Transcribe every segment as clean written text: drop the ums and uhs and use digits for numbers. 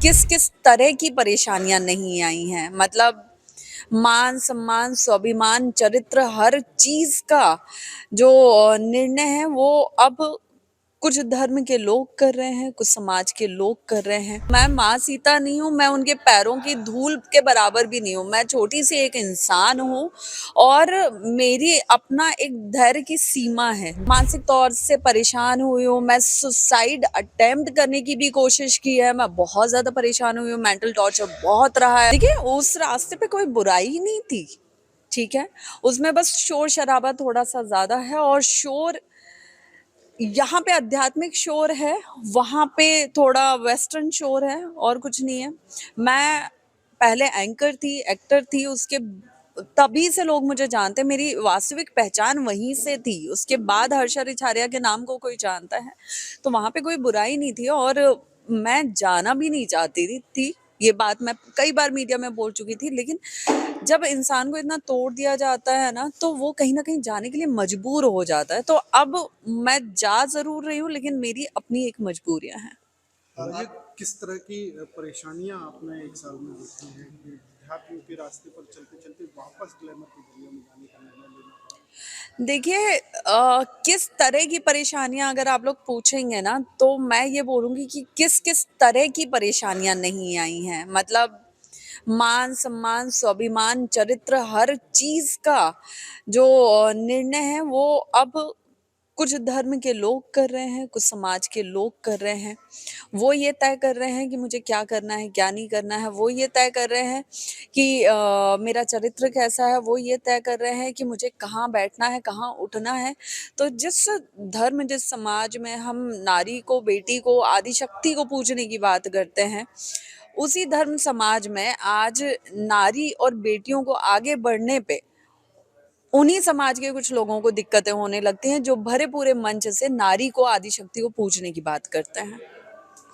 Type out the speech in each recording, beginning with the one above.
किस किस तरह की परेशानियां नहीं आई हैं। मतलब मान सम्मान स्वाभिमान चरित्र हर चीज का जो निर्णय है वो अब कुछ धर्म के लोग कर रहे हैं, कुछ समाज के लोग कर रहे हैं। मैं माँ सीता नहीं हूँ, मैं उनके पैरों की धूल के बराबर भी नहीं हूँ। मैं छोटी सी एक इंसान हूँ और मेरी अपना एक धैर्य की सीमा है। मानसिक तौर से परेशान हुई हूँ, मैं सुसाइड अटेम्प्ट करने की भी कोशिश की है। मैं बहुत ज्यादा परेशान हुई हूँ, मेंटल टॉर्चर बहुत रहा है। देखिए, उस रास्ते पे कोई बुराई ही नहीं थी, ठीक है। उसमें बस शोर शराबा थोड़ा सा ज्यादा है, और शोर यहाँ पे आध्यात्मिक शोर है, वहाँ पे थोड़ा वेस्टर्न शोर है, और कुछ नहीं है। मैं पहले एंकर थी, एक्टर थी, उसके तभी से लोग मुझे जानते हैं। मेरी वास्तविक पहचान वहीं से थी। उसके बाद हर्षा रिछारिया के नाम को कोई जानता है, तो वहाँ पे कोई बुराई नहीं थी, और मैं जाना भी नहीं चाहती थी। ये बात मैं कई बार मीडिया में बोल चुकी थी। लेकिन जब इंसान को इतना तोड़ दिया जाता है ना, तो वो कहीं ना कहीं जाने के लिए मजबूर हो जाता है। तो अब मैं जा जरूर रही हूँ, लेकिन मेरी अपनी एक मजबूरियां हैं। ये किस तरह की परेशानियां आपने एक साल में देखी हैं कि अध्यात्म के रास्ते पर चलते चलते वापस ग्लैमर की दुनिया में जाने का निर्णय लेना पड़ा? देखिए, किस तरह की परेशानियां अगर आप लोग पूछेंगे ना, तो मैं ये बोलूंगी कि किस किस तरह की परेशानियां नहीं आई हैं। मतलब मान सम्मान स्वाभिमान चरित्र हर चीज का जो निर्णय है वो अब कुछ धर्म के लोग कर रहे हैं, कुछ समाज के लोग कर रहे हैं। वो ये तय कर रहे हैं कि मुझे क्या करना है, क्या नहीं करना है। वो ये तय कर रहे हैं कि मेरा चरित्र कैसा है। वो ये तय कर रहे हैं कि मुझे कहाँ बैठना है, कहाँ उठना है। तो जिस धर्म, जिस समाज में हम नारी को, बेटी को, आदि शक्ति को पूजने की बात करते हैं, उसी धर्म समाज में आज नारी और बेटियों को आगे बढ़ने पे उन्हीं समाज के कुछ लोगों को दिक्कतें होने लगती हैं, जो भरे पूरे मंच से नारी को, आदि शक्ति को पूजने की बात करते हैं।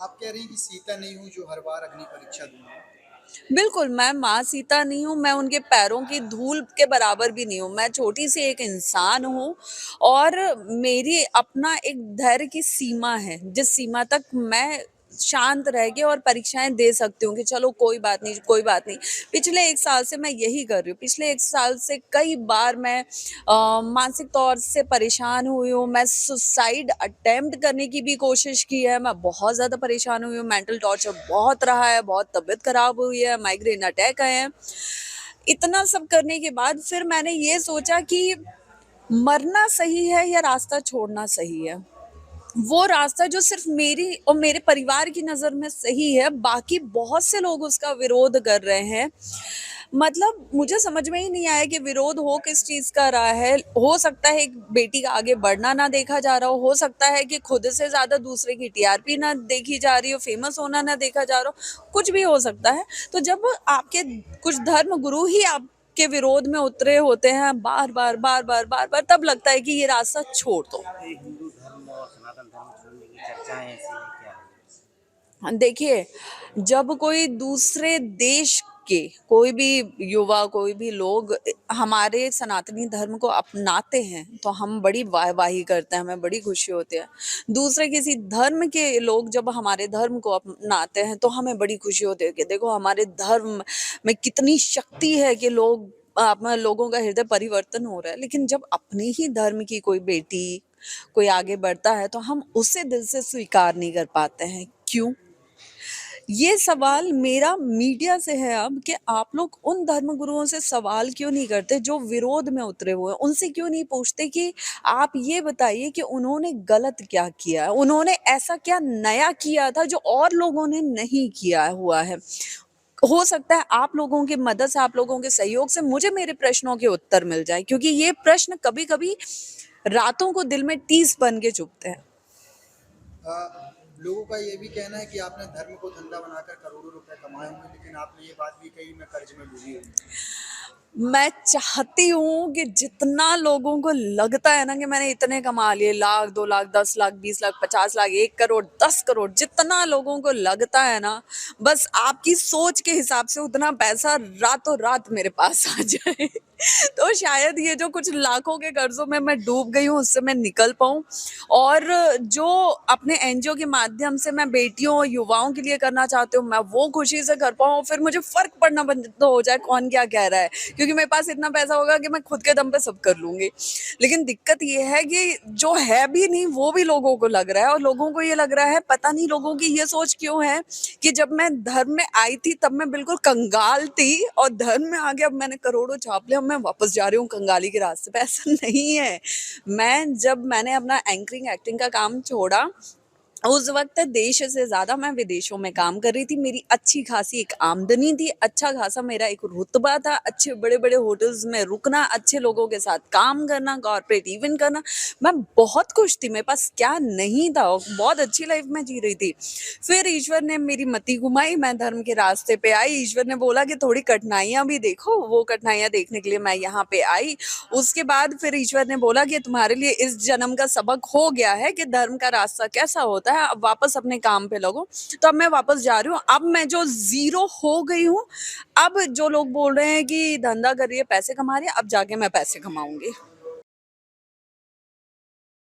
आप कह रही हैं कि सीता नहीं हूँ जो हर बार अग्नि परीक्षा दूंगा। बिल्कुल, मैं माँ सीता नहीं हूँ, मैं उनके पैरों की धूल के बराबर भी नहीं हूँ। मैं छोटी सी एक इंसान हूँ, और मेरी अपना एक धैर्य की सीमा है, जिस सीमा तक मैं शांत रह के और परीक्षाएं दे सकती हूँ कि चलो कोई बात नहीं, कोई बात नहीं। पिछले एक साल से मैं यही कर रही हूँ। पिछले एक साल से कई बार मैं मानसिक तौर से परेशान हुई हूँ। मैं सुसाइड अटेम्प्ट करने की भी कोशिश की है। मैं बहुत ज़्यादा परेशान हुई हूँ, मेंटल टॉर्चर बहुत रहा है, बहुत तबीयत खराब हुई है, माइग्रेन अटैक आए हैं। इतना सब करने के बाद फिर मैंने ये सोचा कि मरना सही है या रास्ता छोड़ना सही है। वो रास्ता जो सिर्फ मेरी और मेरे परिवार की नज़र में सही है, बाकी बहुत से लोग उसका विरोध कर रहे हैं। मतलब मुझे समझ में ही नहीं आया कि विरोध हो किस चीज़ का रहा है। हो सकता है एक बेटी का आगे बढ़ना ना देखा जा रहा हो सकता है कि खुद से ज़्यादा दूसरे की टीआरपी ना देखी जा रही हो, फेमस होना ना देखा जा रहा हो, कुछ भी हो सकता है। तो जब आपके कुछ धर्म गुरु ही आप के विरोध में उतरे होते हैं बार बार बार बार बार बार, तब लगता है कि ये रास्ता छोड़ दो। ये हिंदू धर्म और सनातन धर्म छोड़ने की चर्चाएं ऐसी हैं क्या? देखिए, जब कोई दूसरे देश के कोई भी युवा, कोई भी लोग हमारे सनातनी धर्म को अपनाते हैं, तो हम बड़ी वाहवाही करते हैं, हमें बड़ी खुशी होती है। दूसरे किसी धर्म के लोग जब हमारे धर्म को अपनाते हैं, तो हमें बड़ी खुशी होती है कि देखो हमारे धर्म में कितनी शक्ति है कि लोगों का हृदय परिवर्तन हो रहा है। लेकिन जब अपने ही धर्म की कोई बेटी, कोई आगे बढ़ता है, तो हम उसे दिल से स्वीकार नहीं कर पाते हैं। क्यों? ये सवाल मेरा मीडिया से है अब, कि आप लोग उन धर्मगुरुओं से सवाल क्यों नहीं करते जो विरोध में उतरे हुए हैं। उनसे क्यों नहीं पूछते कि आप ये बताइए कि उन्होंने गलत क्या किया है, उन्होंने ऐसा क्या नया किया था जो और लोगों ने नहीं किया हुआ है। हो सकता है आप लोगों की मदद से, आप लोगों के सहयोग से मुझे मेरे प्रश्नों के उत्तर मिल जाए, क्योंकि ये प्रश्न कभी कभी रातों को दिल में टीस बन के चुभते हैं। लोगों का ये भी कहना है कि आपने धर्म को धंधा बनाकर करोड़ों रुपए कमाए होंगे, लेकिन आपने ये बात भी कही मैं कर्ज में डूबी हूँ। मैं चाहती हूँ कि जितना लोगों को लगता है ना कि मैंने इतने कमा लिए, लाख, 2 लाख, 10 लाख, 20 लाख, 50 लाख, 1 करोड़, 10 करोड़, जितना लोगों को लगता है ना, बस आपकी सोच के हिसाब से उतना पैसा रातों रात मेरे पास आ जाए। तो शायद ये जो कुछ लाखों के कर्जों में मैं डूब गई हूँ उससे मैं निकल पाऊँ, और जो अपने एनजीओ के माध्यम से मैं बेटियों और युवाओं के लिए करना चाहती हूँ मैं वो खुशी से कर पाऊँ, और फिर मुझे फर्क पड़ना बंद तो हो जाए कौन क्या कह रहा है, क्योंकि मेरे पास इतना पैसा होगा कि मैं खुद के दम पे सब कर लूंगी। लेकिन दिक्कत ये है कि जो है भी नहीं वो भी लोगों को लग रहा है, और लोगों को ये लग रहा है, पता नहीं लोगों की ये सोच क्यों है कि जब मैं धर्म में आई थी तब मैं बिल्कुल कंगाल थी, और धर्म में आके अब मैंने करोड़ों छाप लिया, अब मैं वापस जा रही हूँ कंगाली के रास्ते पे। ऐसा नहीं है। मैंने अपना एंकरिंग एक्टिंग का काम छोड़ा, उस वक्त देश से ज्यादा मैं विदेशों में काम कर रही थी। मेरी अच्छी खासी एक आमदनी थी, अच्छा खासा मेरा एक रुतबा था, अच्छे बड़े बड़े होटल्स में रुकना, अच्छे लोगों के साथ काम करना, कॉर्पोरेट इवेंट करना। मैं बहुत खुश थी, मेरे पास क्या नहीं था, बहुत अच्छी लाइफ में जी रही थी। फिर ईश्वर ने मेरी मति घुमाई, मैं धर्म के रास्ते पे आई। ईश्वर ने बोला कि थोड़ी कठिनाइयां भी देखो, वो कठिनाइयां देखने के लिए मैं यहाँ पे आई। उसके बाद फिर ईश्वर ने बोला कि तुम्हारे लिए इस जन्म का सबक हो गया है कि धर्म का रास्ता कैसा होता है, अब वापस अपने काम पे लगो। तो अब मैं वापस जा रही हूँ। अब मैं जो जीरो हो गई हूँ, अब जो लोग बोल रहे हैं कि धंधा कर रही है पैसे कमा रही है, अब जाके मैं पैसे कमाऊंगी।